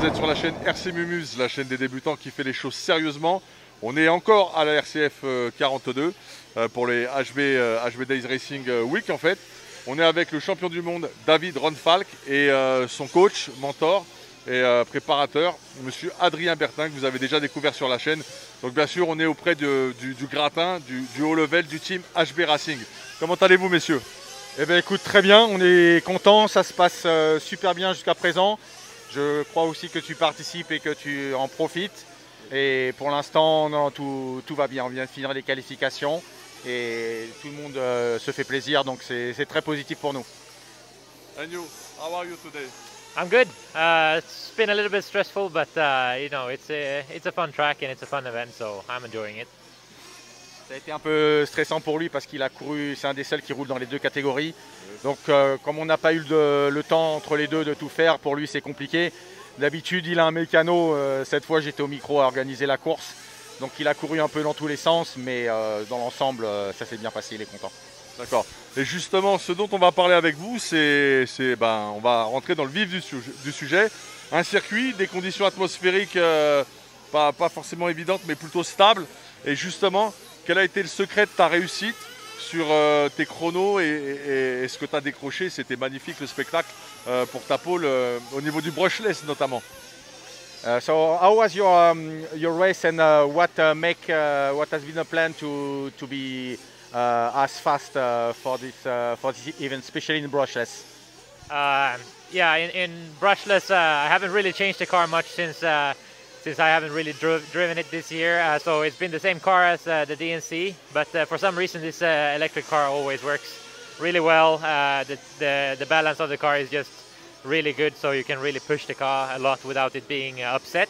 vous êtes sur la chaîne RC Mumuse, la chaîne des débutants qui fait les choses sérieusement. On est encore à la RCF 42 pour les HB Days Racing Week en fait. On est avec le champion du monde David Ronfalk et son coach, mentor et préparateur, monsieur Adrien Bertin, que vous avez déjà découvert sur la chaîne. Donc bien sûr, on est auprès du gratin, du haut level du team HB Racing. Comment allez-vous messieurs? Eh bien écoute, très bien, on est content, ça se passe super bien jusqu'à présent. Je crois aussi que tu participes et que tu en profites. Et pour l'instant, tout va bien, on vient de finir les qualifications et tout le monde se fait plaisir, donc c'est très positif pour nous. And you, how are you today? I'm good. It's been a little bit stressful, but you know, it's a fun track and it's a fun event, so I'm enjoying it. Ça a été un peu stressant pour lui parce qu'il a couru, c'est un des seuls qui roule dans les deux catégories. Donc comme on n'a pas eu le temps entre les deux de tout faire, pour lui c'est compliqué. D'habitude il a un mécano, cette fois j'étais au micro à organiser la course. Donc il a couru un peu dans tous les sens, mais dans l'ensemble ça s'est bien passé, il est content. D'accord. Et justement, ce dont on va parler avec vous, on va rentrer dans le vif du sujet. Un circuit, des conditions atmosphériques pas forcément évidentes, mais plutôt stables. Et justement, quel a été le secret de ta réussite sur tes chronos et ce que tu as décroché? C'était magnifique le spectacle pour ta pole au niveau du brushless notamment. So how was your race and what has been the plan to be as fast for this event, especially in brushless? Yeah, in brushless, I haven't really changed the car much since I haven't really driven it this year. So it's been the same car as the DNC, but for some reason this electric car always works really well. The balance of the car is just really good, so you can really push the car a lot without it being upset.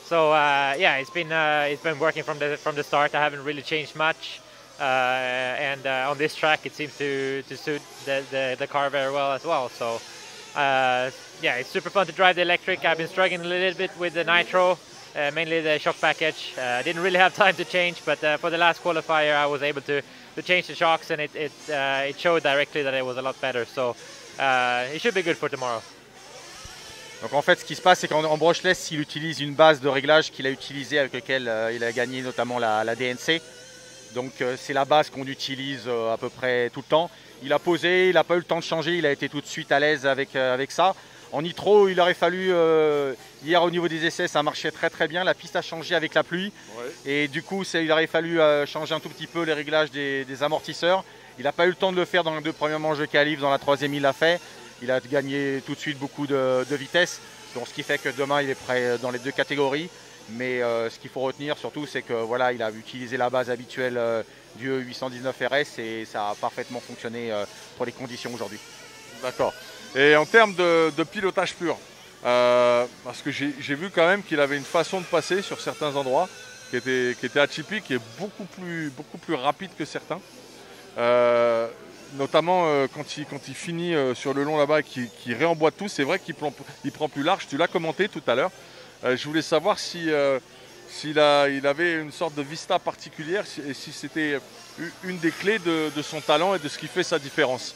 So yeah, it's been working from the start. I haven't really changed much. And on this track it seems to suit the car very well as well, so yeah, it's super fun to drive the electric. I've been struggling a little bit with the nitro, mainly the shock package. Didn't really have time to change, but for the last qualifier I was able to change the shocks, and it showed directly that it was a lot better, so it should be good for tomorrow. Donc en fait ce qui se passe c'est qu'en brushless il utilise une base de réglage qu'il a utilisée, avec laquelle il a gagné notamment la DNC. Donc c'est la base qu'on utilise à peu près tout le temps. Il a posé, il n'a pas eu le temps de changer, il a été tout de suite à l'aise avec ça. En nitro, il aurait fallu, hier au niveau des essais, ça marchait très très bien. La piste a changé avec la pluie. Ouais. Et du coup, il aurait fallu changer un tout petit peu les réglages des amortisseurs. Il n'a pas eu le temps de le faire dans les deux premières manches de qualif, dans la troisième il l'a fait. Il a gagné tout de suite beaucoup de vitesse. Donc ce qui fait que demain il est prêt dans les deux catégories. Mais ce qu'il faut retenir surtout, c'est que voilà, il a utilisé la base habituelle du E819 RS et ça a parfaitement fonctionné pour les conditions aujourd'hui. D'accord. Et en termes de pilotage pur, parce que j'ai vu quand même qu'il avait une façon de passer sur certains endroits qui était atypique et beaucoup plus rapide que certains. Notamment quand il finit sur le long là-bas et qu'il réemboîte tout, c'est vrai qu'il prend plus large. Tu l'as commenté tout à l'heure. Je voulais savoir s'il avait une sorte de vista particulière et si c'était une des clés de son talent et de ce qui fait sa différence.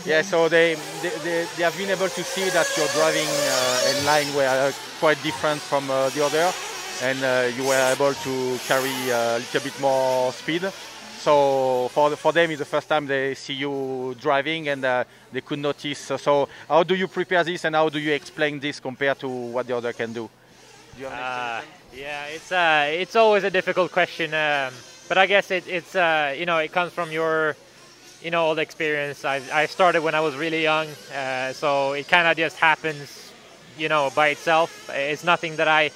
Yeah, so they have been able to see that your driving and line were quite different from the other, and you were able to carry a little bit more speed. So for them, it's the first time they see you driving, and they could notice. So how do you prepare this, and how do you explain this compared to what the other can do? Yeah, it's always a difficult question, but I guess it's you know, it comes from your all the experience. I started when I was really young, so it kind of just happens, by itself. It's nothing that I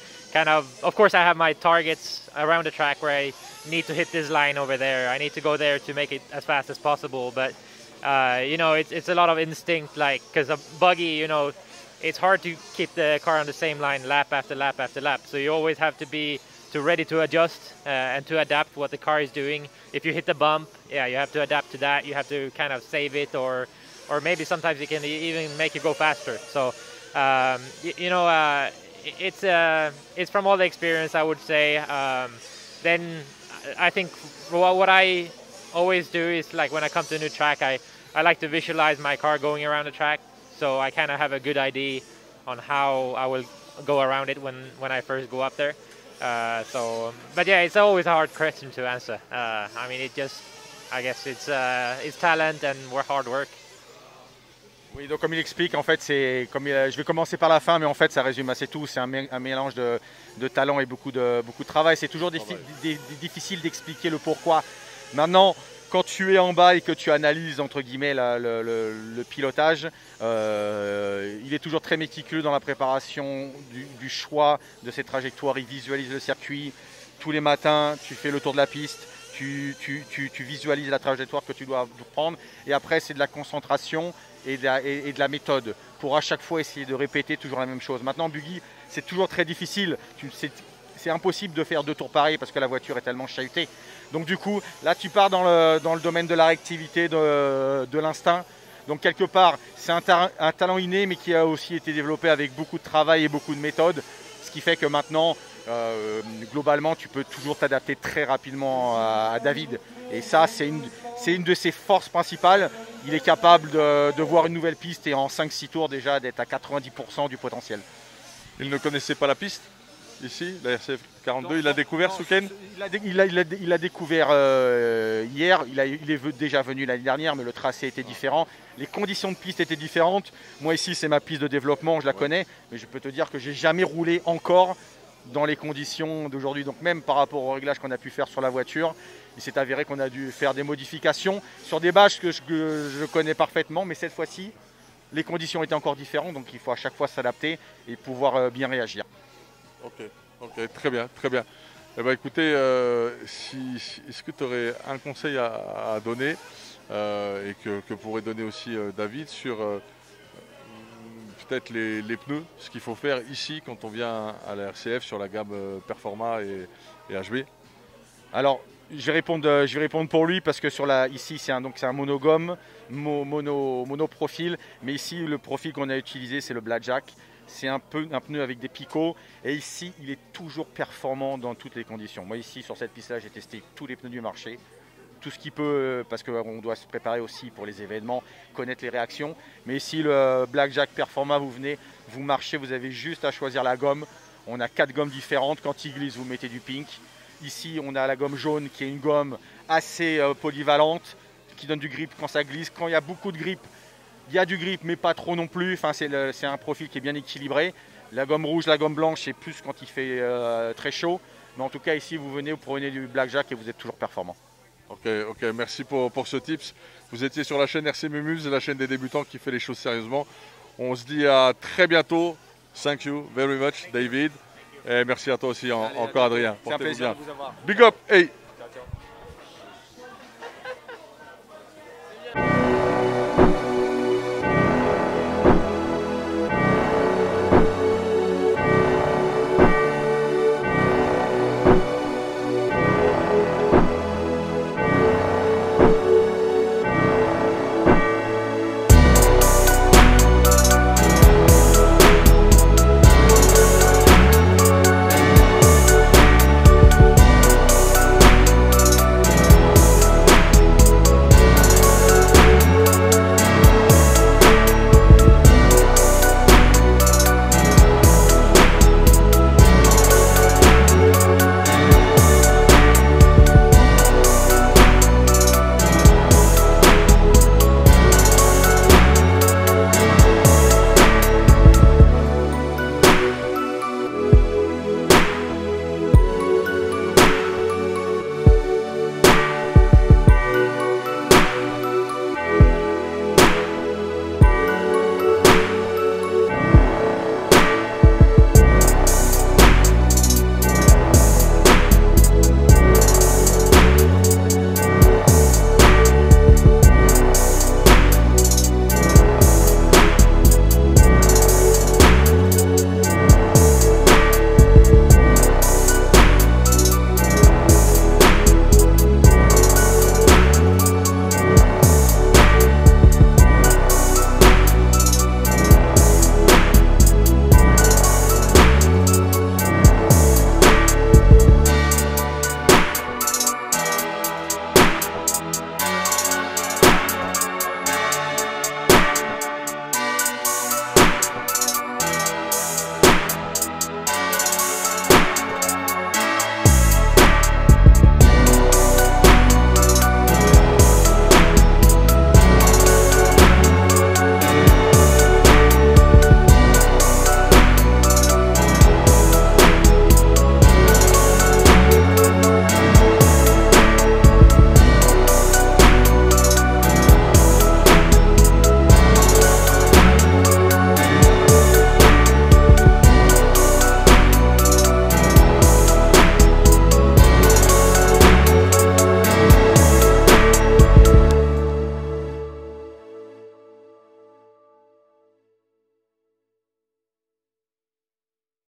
of course I have my targets around the track where I need to hit this line over there. I need to go there to make it as fast as possible. But it's a lot of instinct, like, because a buggy, it's hard to keep the car on the same line lap after lap after lap. So you always have to be ready to adjust and to adapt what the car is doing. If you hit the bump, yeah, you have to adapt to that. You have to kind of save it, or maybe sometimes it can even make you go faster. So it's from all the experience, I would say. Then I think what I always do is, like, when I come to a new track, I like to visualize my car going around the track, so I kind of have a good idea how I will go around it when I first go up there. But yeah, it's always a hard question to answer. I mean, I guess it's talent and hard work. Oui, donc comme il explique, en fait, je vais commencer par la fin, mais en fait, ça résume assez tout. C'est un mélange de talent et beaucoup de travail. C'est toujours difficile d'expliquer le pourquoi. Maintenant, quand tu es en bas et que tu analyses, entre guillemets, le pilotage, il est toujours très méticuleux dans la préparation du choix de ses trajectoires. Il visualise le circuit. Tous les matins, tu fais le tour de la piste. Tu visualises la trajectoire que tu dois prendre. Et après, c'est de la concentration et de la méthode pour à chaque fois essayer de répéter toujours la même chose. Maintenant, buggy, c'est toujours très difficile. C'est impossible de faire 2 tours pareils parce que la voiture est tellement chahutée. Donc du coup, là, tu pars dans le domaine de la réactivité, de l'instinct. Donc quelque part, c'est un talent inné, mais qui a aussi été développé avec beaucoup de travail et beaucoup de méthodes. Ce qui fait que maintenant, globalement, tu peux toujours t'adapter très rapidement à David. Et ça, c'est une de ses forces principales. Il est capable de voir une nouvelle piste et en 5-6 tours déjà d'être à 90% du potentiel. Il ne connaissait pas la piste ici, la RCF 42, il l'a découvert ce week-end? Il l'a découvert hier, il est déjà venu l'année dernière, mais le tracé était différent. Les conditions de piste étaient différentes. Moi ici, c'est ma piste de développement, je la connais, mais je peux te dire que j'ai jamais roulé encore dans les conditions d'aujourd'hui. Donc même par rapport au réglage qu'on a pu faire sur la voiture, il s'est avéré qu'on a dû faire des modifications sur des bâches que je connais parfaitement, mais cette fois-ci, les conditions étaient encore différentes, donc il faut à chaque fois s'adapter et pouvoir bien réagir. Ok, très bien, très bien. Eh ben, écoutez, est-ce que tu aurais un conseil à donner et que pourrait donner aussi David sur peut-être les pneus, ce qu'il faut faire ici quand on vient à la RCF sur la gamme Performa et HB? Alors, je vais répondre pour lui parce que ici c'est un monogomme, monoprofil, mais ici le profil qu'on a utilisé c'est le Blackjack. C'est un pneu avec des picots et ici il est toujours performant dans toutes les conditions. Moi ici sur cette piste là j'ai testé tous les pneus du marché, tout ce qui peut, parce qu'on doit se préparer aussi pour les événements, connaître les réactions. Mais ici le Blackjack Performa, vous venez, vous marchez, vous avez juste à choisir la gomme. On a 4 gommes différentes, quand il glisse vous mettez du pink. Ici on a la gomme jaune qui est une gomme assez polyvalente, qui donne du grip quand ça glisse. Quand il y a beaucoup de grip, il y a du grip, mais pas trop non plus. Enfin, c'est un profil qui est bien équilibré. La gomme rouge, la gomme blanche, c'est plus quand il fait très chaud. Mais en tout cas, ici, vous prenez du Blackjack et vous êtes toujours performant. Ok, merci pour ce tips. Vous étiez sur la chaîne RC Mémuse, la chaîne des débutants qui fait les choses sérieusement. On se dit à très bientôt. Thank you very much, David. Et merci à toi aussi encore, Adrien. C'est un plaisir de vous avoir. Big up, hey!